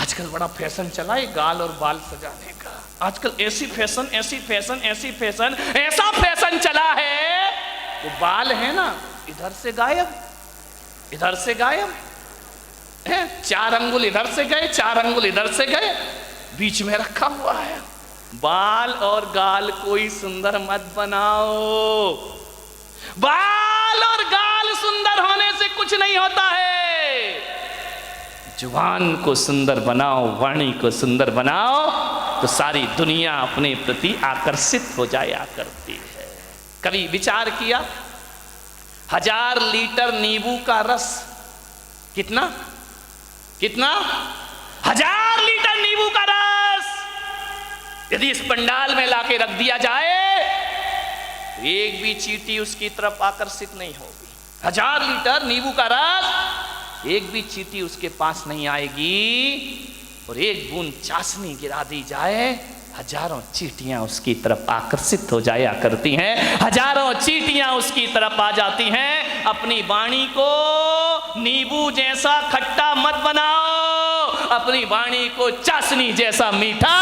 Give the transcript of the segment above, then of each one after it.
आजकल बड़ा फैशन चला है गाल और बाल सजाने का। आजकल ऐसी फैशन ऐसा फैशन चला है, वो बाल है ना इधर से गायब, इधर से गायब है, 4 अंगुल इधर से गए, 4 अंगुल इधर से गए, बीच में रखा हुआ है। बाल और गाल कोई सुंदर मत बनाओ। बाल और गाल सुंदर होने से कुछ नहीं होता है। जुबान को सुंदर बनाओ, वाणी को सुंदर बनाओ, तो सारी दुनिया अपने प्रति आकर्षित हो जाया करती है। कभी विचार किया 1000 लीटर नींबू का रस कितना 1000 लीटर नींबू का रस यदि इस पंडाल में लाके रख दिया जाए, एक भी चींटी उसकी तरफ आकर्षित नहीं होगी। 1000 लीटर नींबू का रस, एक भी चींटी उसके पास नहीं आएगी। और एक बूंद चाशनी गिरा दी जाए, हजारों चींटियां उसकी तरफ आकर्षित हो जाया करती हैं, हजारों चींटियां उसकी तरफ आ जाती हैं। अपनी वाणी को नींबू जैसा खट्टा मत बनाओ, अपनी वाणी को चाशनी जैसा मीठा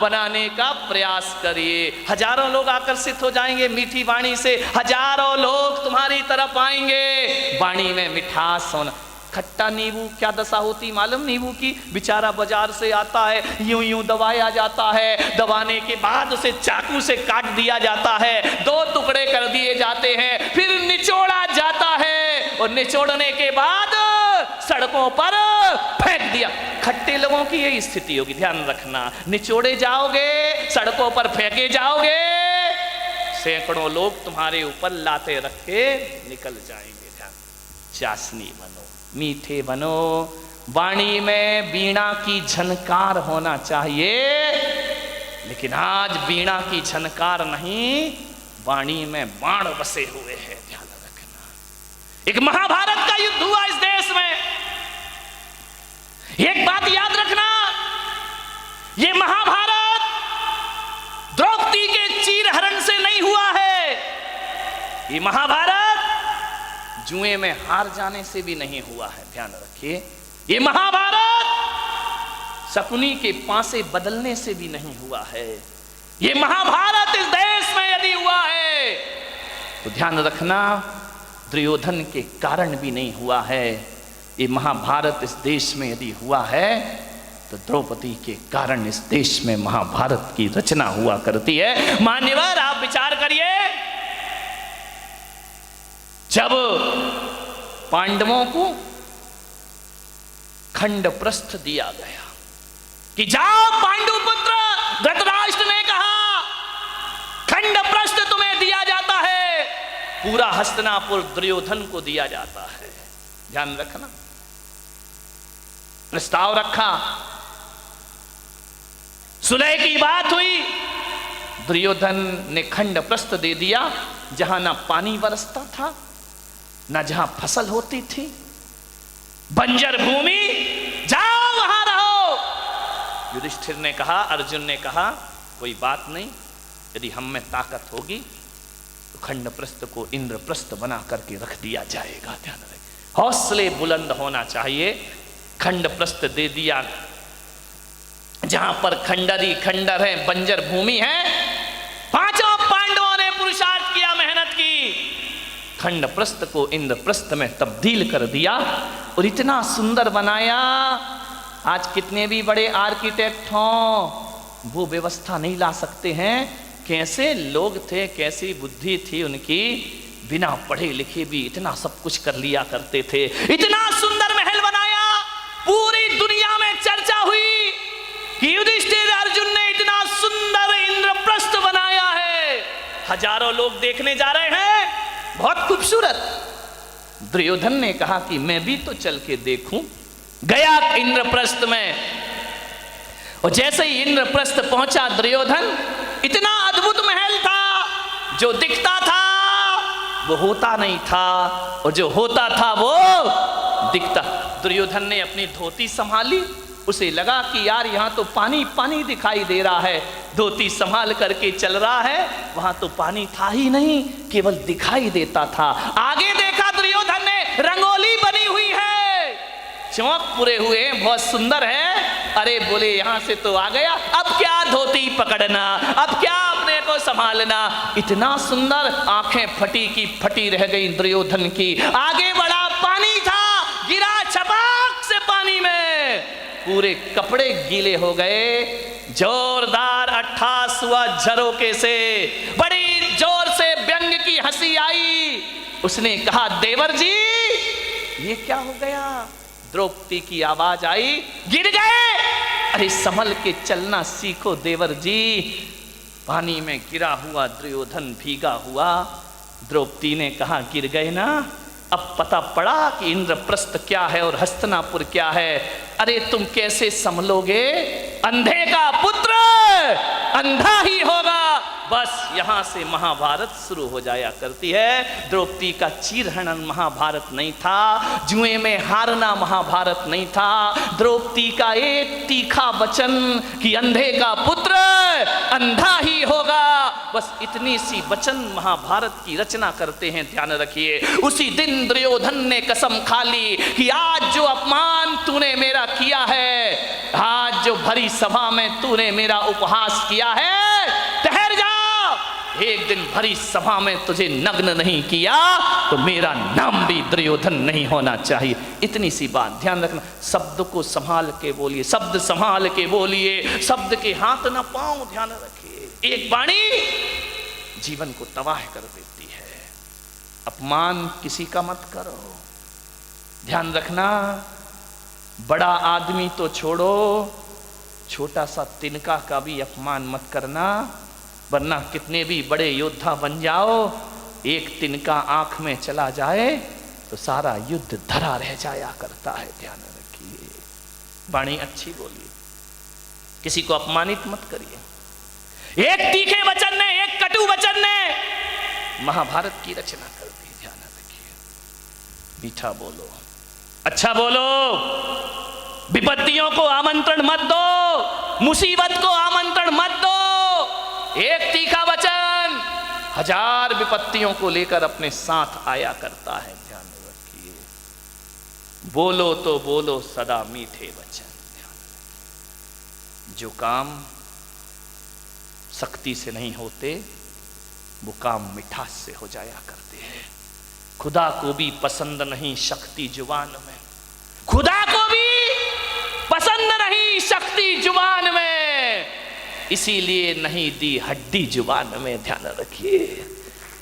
बनाने का प्रयास करिए। हजारों लोग आकर्षित हो जाएंगे मीठी वाणी से, हजारों लोग तुम्हारी तरफ आएंगे। वाणी में मिठास होना। खट्टा नींबू क्या दशा होती मालूम नींबू की? बेचारा बाजार से आता है, यूं यूं दबाया जाता है, दबाने के बाद उसे चाकू से काट दिया जाता है, 2 टुकड़े कर दिए जाते हैं, फिर निचोड़ा जाता है, और निचोड़ने के बाद सड़कों पर फेंक दिया। खट्टे लोगों की यही स्थिति होगी, ध्यान रखना। निचोड़े जाओगे, सड़कों पर फेंके जाओगे, सैकड़ों लोग तुम्हारे ऊपर लाते रख के निकल जाएंगे। ध्यान, चाशनी बनो, मीठे बनो, वाणी में वीणा की झनकार होना चाहिए। लेकिन आज वीणा की झनकार नहीं, वाणी में बाण बसे हुए हैं। ध्यान रखना। एक महाभारत का युद्ध हुआ इस देश में। एक बात याद रखना, ये महाभारत द्रौपदी के चीरहरण से नहीं हुआ है। ये महाभारत जुए में हार जाने से भी नहीं हुआ है। ध्यान रखिए, ये महाभारत शकुनी के पासे बदलने से भी नहीं हुआ है। ये महाभारत इस देश में यदि हुआ है तो ध्यान रखना, दुर्योधन के कारण भी नहीं हुआ है। ये महाभारत इस देश में यदि हुआ है तो द्रौपदी के कारण इस देश में महाभारत की रचना हुआ करती है। मान्यवर, आप विचार करिए, जब पांडवों को खंड प्रस्थ दिया गया कि जाओ पांडुपुत्र, धृतराष्ट्र ने कहा खंड प्रस्थ तुम्हें दिया जाता है, पूरा हस्तिनापुर दुर्योधन को दिया जाता है। ध्यान रखना, प्रस्ताव रखा, सुलह की बात हुई, दुर्योधन ने खंड प्रस्थ दे दिया। जहां ना पानी बरसता था, ना जहां फसल होती थी, बंजर भूमि, जाओ वहां रहो। युधिष्ठिर ने कहा, अर्जुन ने कहा, कोई बात नहीं, यदि हम में ताकत होगी तो खंड प्रस्थ को इंद्रप्रस्थ बना करके रख दिया जाएगा। ध्यान रखें, हौसले बुलंद होना चाहिए। खंड प्रस्थ दे दिया, जहां पर खंडरी खंडर है, बंजर भूमि है। 5 पांडवों ने पुरुषार्थ किया, मेहनत की, खंड प्रस्थ को इंद्रप्रस्थ में तब्दील कर दिया और इतना सुंदर बनाया। आज कितने भी बड़े आर्किटेक्ट हों, वो व्यवस्था नहीं ला सकते हैं। कैसे लोग थे, कैसी बुद्धि थी उनकी, बिना पढ़े लिखे भी इतना सब कुछ कर लिया करते थे। इतना सुंदर महल बनाया, पूरी दुनिया में चर्चा हुई कि युधिष्ठिर अर्जुन ने इतना सुंदर इंद्रप्रस्थ बनाया है, हजारों लोग देखने जा रहे हैं, बहुत खूबसूरत। दुर्योधन ने कहा कि मैं भी तो चल के देखूं। गया इंद्रप्रस्थ में, और जैसे ही इंद्रप्रस्थ पहुंचा दुर्योधन, इतना अद्भुत महल था, जो दिखता था वो होता नहीं था, और जो होता था वो दिखता। दुर्योधन ने अपनी धोती संभाली, उसे लगा कि यार यहाँ तो पानी पानी दिखाई दे रहा है। धोती संभाल करके चल रहा है, वहां तो पानी था ही नहीं, केवल दिखाई देता था। आगे देखा दुर्योधन ने, रंगोली बनी हुई है, चौक पूरे हुए, बहुत सुंदर है। अरे बोले यहां से तो आ गया, अब क्या धोती पकड़ना, अब क्या अपने को संभालना। इतना सुंदर, आंखें फटी की फटी रह गई दुर्योधन की। आगे बढ़ा, पानी था, गिरा छपाक से पानी में, पूरे कपड़े गीले हो गए। जोरदार अट्ठास हुआ झरोके से, बड़ी जोर से व्यंग की हंसी आई। उसने कहा देवर जी ये क्या हो गया। द्रौपदी की आवाज आई, गिर गए। अरे संभल के चलना सीखो देवर जी। पानी में गिरा हुआ दुर्योधन भीगा हुआ। द्रौपदी ने कहा गिर गए ना, अब पता पड़ा कि इंद्रप्रस्थ क्या है और हस्तिनापुर क्या है। अरे तुम कैसे संभलोगे, अंधे का पुत्र अंधा ही होगा। बस यहां से महाभारत शुरू हो जाया करती है। द्रौपदी का चीरहरण महाभारत नहीं था, जुए में हारना महाभारत नहीं था। द्रौपदी का एक तीखा वचन कि अंधे का पुत्र अंधा ही होगा, बस इतनी सी वचन महाभारत की रचना करते हैं। ध्यान रखिए, उसी दिन दुर्योधन ने कसम खा ली कि आज जो अपमान तूने मेरा किया है, आज जो भरी सभा में तूने मेरा उपहास किया है, ठहर जा, एक दिन भरी सभा में तुझे नग्न नहीं किया तो मेरा नाम भी दुर्योधन नहीं होना चाहिए। इतनी सी बात ध्यान रखना। शब्द को संभाल के बोलिए, शब्द संभाल के बोलिए, शब्द के हाथ ना पांव। ध्यान रखिए, एक वाणी जीवन को तबाह कर देती है। अपमान किसी का मत करो। ध्यान रखना, बड़ा आदमी तो छोड़ो, छोटा सा तिनका का भी अपमान मत करना, वरना कितने भी बड़े योद्धा बन जाओ, एक तिनका आंख में चला जाए तो सारा युद्ध धरा रह जाया करता है। ध्यान रखिए, वाणी अच्छी बोलिए, किसी को अपमानित मत करिए। एक तीखे वचन ने, एक कटु वचन ने महाभारत की रचना कर दी। ध्यान रखिए, मीठा बोलो, अच्छा बोलो, विपत्तियों को आमंत्रण मत दो, मुसीबत को आमंत्रण मत दो। एक तीखा वचन हजार विपत्तियों को लेकर अपने साथ आया करता है। ध्यान रखिए, बोलो तो बोलो सदा मीठे वचन। जो काम सख्ती से नहीं होते वो काम मिठास से हो जाया करते हैं। खुदा को भी पसंद नहीं शक्ति जुबान में, खुदा को भी पसंद नहीं शक्ति जुबान में, इसीलिए नहीं दी हड्डी जुबान में। ध्यान रखिए,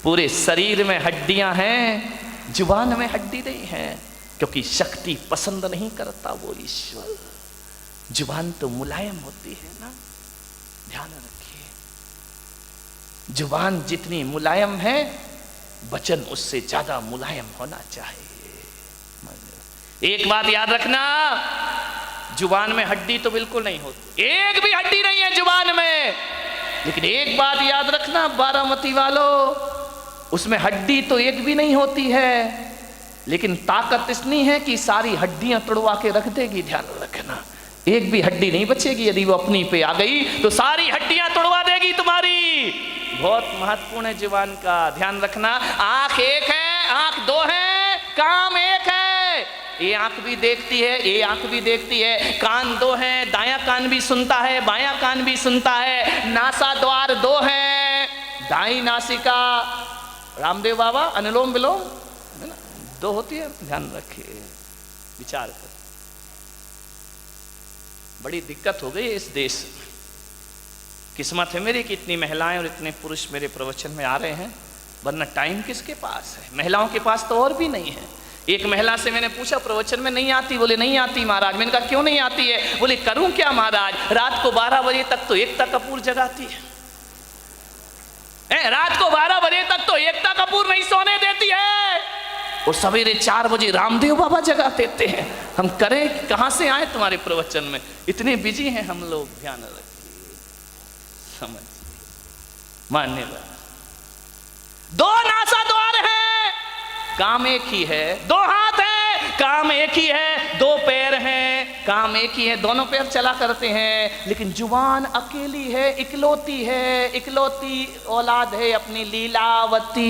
पूरे शरीर में हड्डियां हैं, जुबान में हड्डी नहीं है, क्योंकि शक्ति पसंद नहीं करता वो ईश्वर। जुबान तो मुलायम होती है ना। ध्यान रखिए, जुबान जितनी मुलायम है, वचन उससे ज्यादा मुलायम होना चाहिए। एक बात याद रखना, जुबान में हड्डी तो बिल्कुल नहीं होती, एक भी हड्डी नहीं है जुबान में। लेकिन एक बात याद रखना बारामती वालों, उसमें हड्डी तो एक भी नहीं होती है, लेकिन ताकत इतनी है कि सारी हड्डियां तोड़वा के रख देगी। ध्यान रखना, एक भी हड्डी नहीं बचेगी। यदि वो अपनी पे आ गई तो सारी हड्डियां तोड़वा देगी तुम्हारी। बहुत महत्वपूर्ण है जुबान का, ध्यान रखना। आंख एक है, आंख दो है, काम एक है। ये आंख भी देखती है, ये आंख भी देखती है। कान दो हैं, दायां कान भी सुनता है, बायां कान भी सुनता है। नासा द्वार दो हैं, दाई नासिका, रामदेव बाबा अनुलोम विलोम है ना, दो होती है। ध्यान रखिए, विचार कर। बड़ी दिक्कत हो गई इस देश में। किस्मत है मेरी कि इतनी महिलाएं और इतने पुरुष मेरे प्रवचन में आ रहे हैं, वरना टाइम किसके पास है। महिलाओं के पास तो और भी नहीं है। एक महिला से मैंने पूछा प्रवचन में नहीं आती, बोले नहीं आती महाराज। मैंने कहा क्यों नहीं आती है? बोले करूं क्या महाराज, रात को 12 बजे तक तो एकता कपूर जगाती है, रात को 12 बजे तक तो एकता कपूर नहीं सोने देती है, और सवेरे 4 बजे रामदेव बाबा जगा देते हैं। हम करें, कहां से आए तुम्हारे प्रवचन में, इतने बिजी हैं हम लोग। ध्यान रखिए, समझ मान्यता। दो नासा द्वार है, काम एक ही है। दो हाथ है, काम एक ही है। दो पैर हैं, काम एक ही है, दोनों पैर चला करते हैं। लेकिन जुबान अकेली है, इकलौती है, इकलौती औलाद है अपनी लीलावती।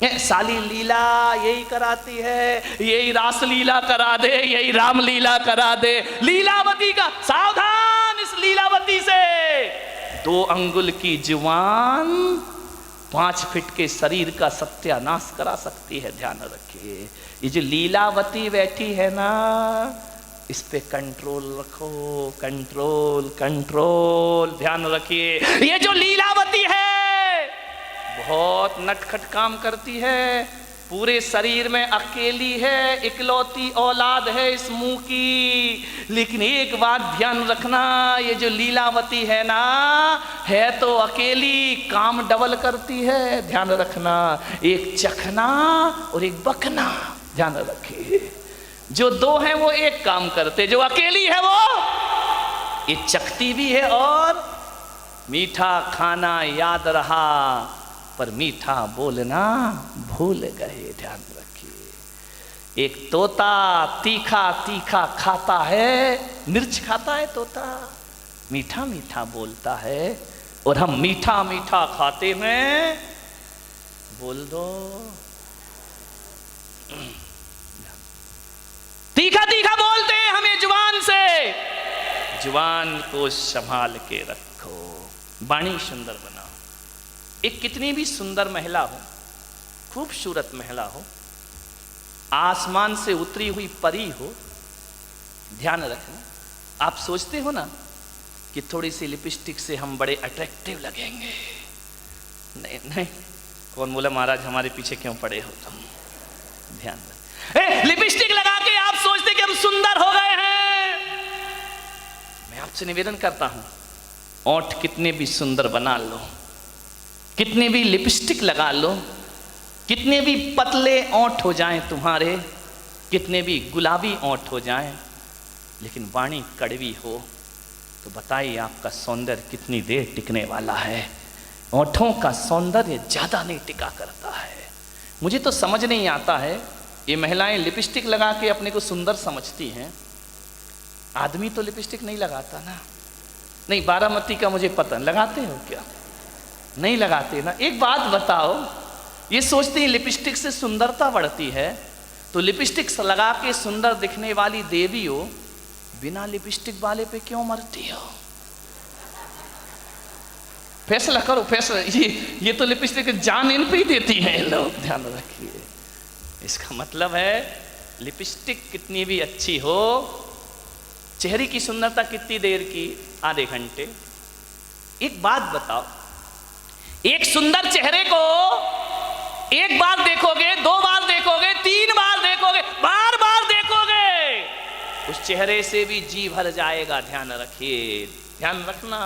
साली लीला यही कराती है, यही रास लीला करा दे, यही राम लीला करा दे। लीलावती का सावधान इस लीलावती से। 2 अंगुल की जुबान 5 फीट के शरीर का सत्यानाश करा सकती है, ध्यान रखिए। ये जो लीलावती बैठी है ना, इस पे कंट्रोल रखो, कंट्रोल कंट्रोल, ध्यान रखिए। ये जो लीलावती है बहुत नटखट काम करती है, पूरे शरीर में अकेली है, इकलौती औलाद है इस मुंह की। लेकिन एक बात ध्यान रखना, ये जो लीलावती है ना, है तो अकेली, काम डबल करती है, ध्यान रखना। एक चखना और एक बकना, ध्यान रखिए। जो 2 हैं वो एक काम करते, जो अकेली है वो ये चखती भी है और मीठा खाना याद रहा पर मीठा बोलना भूल गए, ध्यान रखिए। एक तोता तीखा तीखा खाता है, मिर्च खाता है तोता, मीठा मीठा बोलता है, और हम मीठा मीठा खाते हैं। बोल दो तीखा तीखा बोलते हैं हमें जुबान से। जुबान को संभाल के रखो, वाणी सुंदर बनाओ। एक कितनी भी सुंदर महिला हो, खूबसूरत महिला हो, आसमान से उतरी हुई परी हो, ध्यान रखना। आप सोचते हो ना कि थोड़ी सी लिपस्टिक से हम बड़े अट्रैक्टिव लगेंगे। नहीं नहीं, कौन बोला महाराज हमारे पीछे क्यों पड़े हो तुम? ध्यान रख, लिपस्टिक लगा के आप सोचते कि हम सुंदर हो गए हैं। मैं आपसे निवेदन करता हूं, ओंठ कितने भी सुंदर बना लो, कितने भी लिपस्टिक लगा लो, कितने भी पतले ओंठ हो जाएं तुम्हारे, कितने भी गुलाबी ओंठ हो जाएं, लेकिन वाणी कड़वी हो तो बताइए आपका सौंदर्य कितनी देर टिकने वाला है? ओंठों का सौंदर्य ज्यादा नहीं टिका करता है। मुझे तो समझ नहीं आता है, ये महिलाएं लिपस्टिक लगा के अपने को सुंदर समझती हैं, आदमी तो लिपस्टिक नहीं लगाता ना। नहीं, बारामती का मुझे पता, लगाते हो क्या? नहीं लगाते ना। एक बात बताओ, ये सोचते हैं लिपस्टिक से सुंदरता बढ़ती है, तो लिपस्टिक लगा के सुंदर दिखने वाली देवी हो, बिना लिपस्टिक वाले पे क्यों मरती हो? फैसला करो, फैसला। ये तो लिपस्टिक जान इन पे ही देती है लोग, ध्यान रखिए। इसका मतलब है लिपस्टिक कितनी भी अच्छी हो, चेहरे की सुंदरता कितनी देर की? आधे घंटे। एक बात बताओ, एक सुंदर चेहरे को एक बार देखोगे, 2 बार देखोगे, 3 बार देखोगे, बार बार देखोगे, उस चेहरे से भी जी भर जाएगा, ध्यान रखिए, ध्यान रखना।